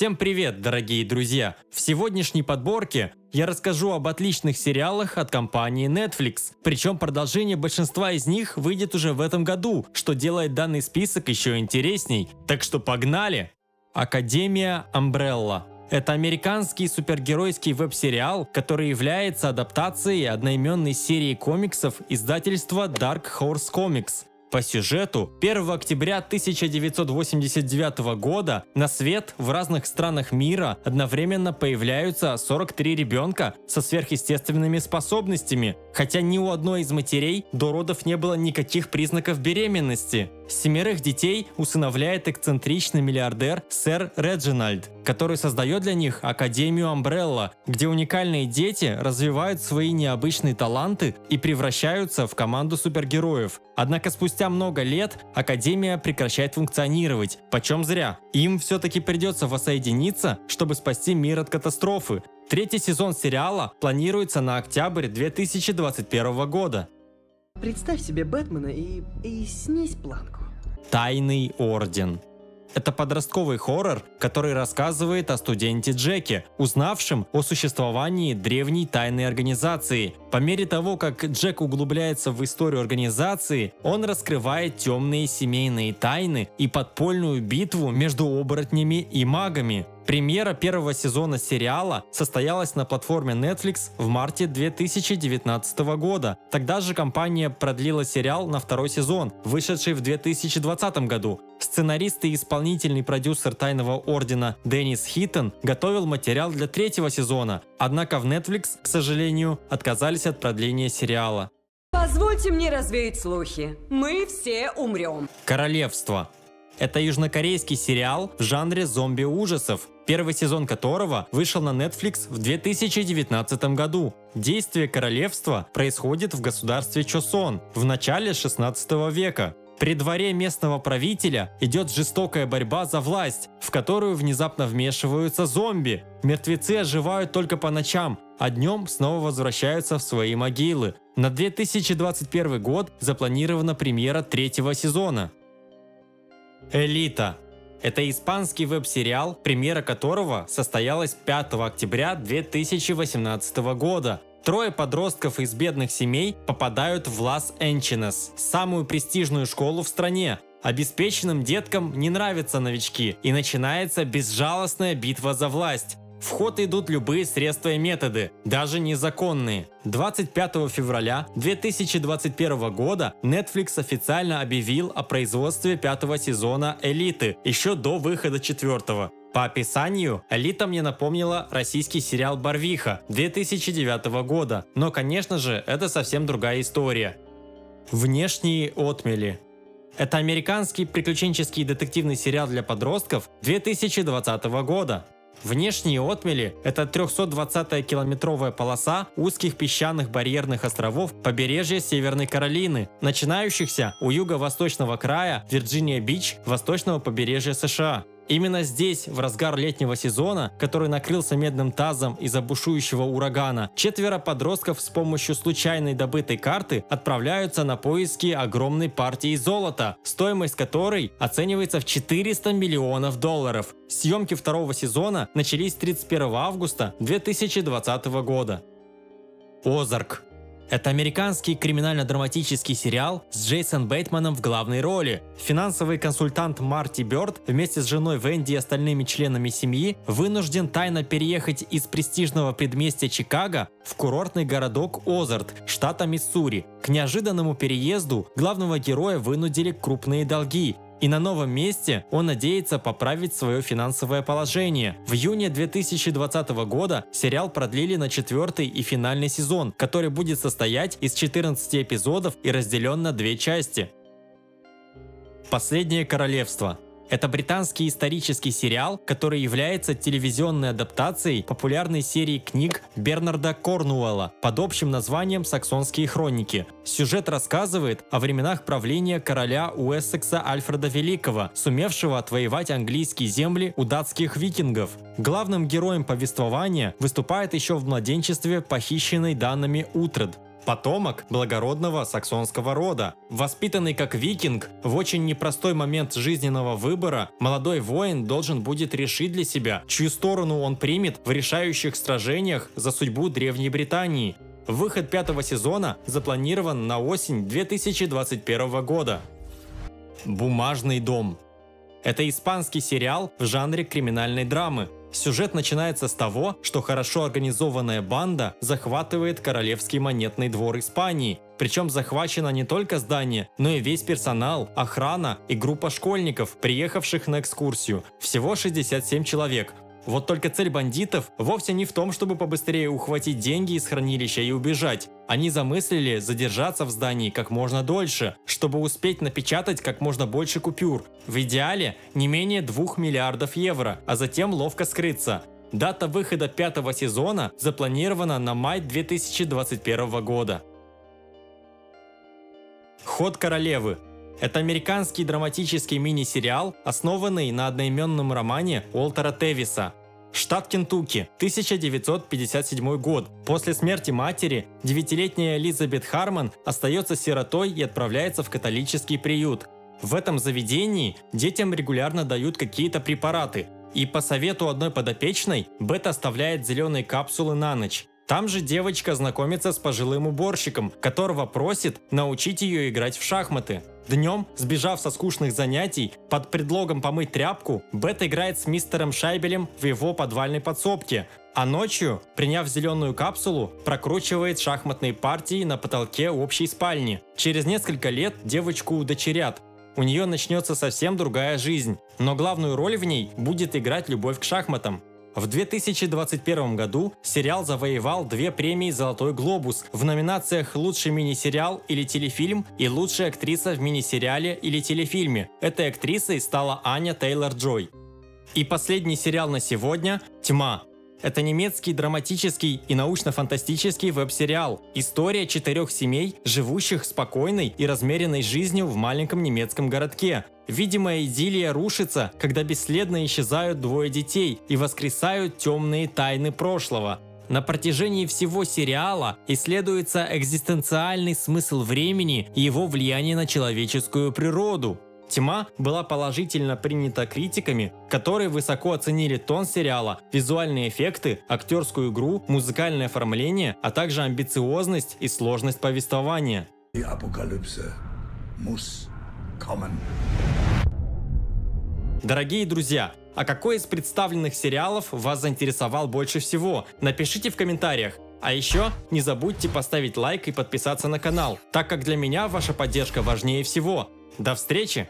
Всем привет, дорогие друзья! В сегодняшней подборке я расскажу об отличных сериалах от компании Netflix. Причем продолжение большинства из них выйдет уже в этом году, что делает данный список еще интересней. Так что погнали! Академия Umbrella. Это американский супергеройский веб-сериал, который является адаптацией одноименной серии комиксов издательства Dark Horse Comics. По сюжету, 1 октября 1989 года на свет в разных странах мира одновременно появляются 43 ребенка со сверхъестественными способностями, хотя ни у одной из матерей до родов не было никаких признаков беременности. 7 детей усыновляет эксцентричный миллиардер сэр Реджинальд, который создает для них Академию Umbrella, где уникальные дети развивают свои необычные таланты и превращаются в команду супергероев. Однако спустя много лет Академия прекращает функционировать, почем зря. Им все-таки придется воссоединиться, чтобы спасти мир от катастрофы. Третий сезон сериала планируется на октябрь 2021 года. Представь себе Бэтмена и снизь планку. Тайный орден. Это подростковый хоррор, который рассказывает о студенте Джеке, узнавшем о существовании древней тайной организации. По мере того, как Джек углубляется в историю организации, он раскрывает темные семейные тайны и подпольную битву между оборотнями и магами. Премьера первого сезона сериала состоялась на платформе Netflix в марте 2019 года. Тогда же компания продлила сериал на второй сезон, вышедший в 2020 году. Сценарист и исполнительный продюсер «Тайного ордена» Деннис Хиттон готовил материал для третьего сезона, однако в Netflix, к сожалению, отказались от продления сериала. Позвольте мне развеять слухи. Мы все умрем. Королевство. Это южнокорейский сериал в жанре зомби-ужасов, первый сезон которого вышел на Netflix в 2019 году. Действие королевства происходит в государстве Чосон в начале 16 века. При дворе местного правителя идет жестокая борьба за власть, в которую внезапно вмешиваются зомби. Мертвецы оживают только по ночам, а днем снова возвращаются в свои могилы. На 2021 год запланирована премьера третьего сезона. Элита. Это испанский веб-сериал, премьера которого состоялась 5 октября 2018 года. Трое подростков из бедных семей попадают в Лас-Энчинес, самую престижную школу в стране. Обеспеченным деткам не нравятся новички, и начинается безжалостная битва за власть. В ход идут любые средства и методы, даже незаконные. 25 февраля 2021 года Netflix официально объявил о производстве 5-го сезона «Элиты», еще до выхода 4-го. По описанию, «Элита» мне напомнила российский сериал «Барвиха» 2009 года, но, конечно же, это совсем другая история. Внешние отмели. Это американский приключенческий детективный сериал для подростков 2020 года. Внешние отмели – это 320-километровая полоса узких песчаных барьерных островов побережья Северной Каролины, начинающихся у юго-восточного края Вирджиния-Бич восточного побережья США. Именно здесь, в разгар летнего сезона, который накрылся медным тазом из-за бушующего урагана, 4 подростков с помощью случайной добытой карты отправляются на поиски огромной партии золота, стоимость которой оценивается в $400 миллионов. Съемки второго сезона начались 31 августа 2020 года. Озарк. Это американский криминально-драматический сериал с Джейсон Бейтманом в главной роли. Финансовый консультант Марти Бёрд вместе с женой Венди и остальными членами семьи вынужден тайно переехать из престижного предместья Чикаго в курортный городок Озарк, штата Миссури. К неожиданному переезду главного героя вынудили крупные долги. И на новом месте он надеется поправить свое финансовое положение. В июне 2020 года сериал продлили на 4-й и финальный сезон, который будет состоять из 14 эпизодов и разделен на 2 части. Последнее королевство. Это британский исторический сериал, который является телевизионной адаптацией популярной серии книг Бернарда Корнуэлла под общим названием «Саксонские хроники». Сюжет рассказывает о временах правления короля Уэссекса Альфреда Великого, сумевшего отвоевать английские земли у датских викингов. Главным героем повествования выступает еще в младенчестве похищенный Данами Утред. потомок благородного саксонского рода. Воспитанный как викинг, в очень непростой момент жизненного выбора молодой воин должен будет решить для себя, чью сторону он примет в решающих сражениях за судьбу Древней Британии. Выход 5-го сезона запланирован на осень 2021 года. «Бумажный дом». Это испанский сериал в жанре криминальной драмы. Сюжет начинается с того, что хорошо организованная банда захватывает Королевский монетный двор Испании. Причем захвачено не только здание, но и весь персонал, охрана и группа школьников, приехавших на экскурсию. Всего 67 человек. Вот только цель бандитов вовсе не в том, чтобы побыстрее ухватить деньги из хранилища и убежать. Они замыслили задержаться в здании как можно дольше, чтобы успеть напечатать как можно больше купюр. В идеале не менее 2 миллиардов евро, а затем ловко скрыться. Дата выхода 5-го сезона запланирована на май 2021 года. «Ход королевы». Это американский драматический мини-сериал, основанный на одноименном романе Уолтера Тевиса. Штат Кентукки, 1957 год. После смерти матери 9-летняя Элизабет Харман остается сиротой и отправляется в католический приют. В этом заведении детям регулярно дают какие-то препараты. И по совету одной подопечной Бет оставляет зеленые капсулы на ночь. Там же девочка знакомится с пожилым уборщиком, которого просит научить ее играть в шахматы. Днем, сбежав со скучных занятий, под предлогом помыть тряпку, Бет играет с мистером Шайбелем в его подвальной подсобке, а ночью, приняв зеленую капсулу, прокручивает шахматные партии на потолке общей спальни. Через несколько лет девочку удочерят. У нее начнется совсем другая жизнь, но главную роль в ней будет играть любовь к шахматам. В 2021 году сериал завоевал 2 премии «Золотой глобус» в номинациях «Лучший мини-сериал или телефильм» и «Лучшая актриса в мини-сериале или телефильме». Этой актрисой стала Аня Тейлор-Джой. И последний сериал на сегодня – «Тьма». Это немецкий драматический и научно-фантастический веб-сериал. История 4 семей, живущих спокойной и размеренной жизнью в маленьком немецком городке. Видимая идиллия рушится, когда бесследно исчезают 2 детей и воскресают темные тайны прошлого. На протяжении всего сериала исследуется экзистенциальный смысл времени и его влияние на человеческую природу. «Тьма» была положительно принята критиками, которые высоко оценили тон сериала, визуальные эффекты, актерскую игру, музыкальное оформление, а также амбициозность и сложность повествования. Дорогие друзья, а какой из представленных сериалов вас заинтересовал больше всего? Напишите в комментариях. А еще не забудьте поставить лайк и подписаться на канал, так как для меня ваша поддержка важнее всего. До встречи!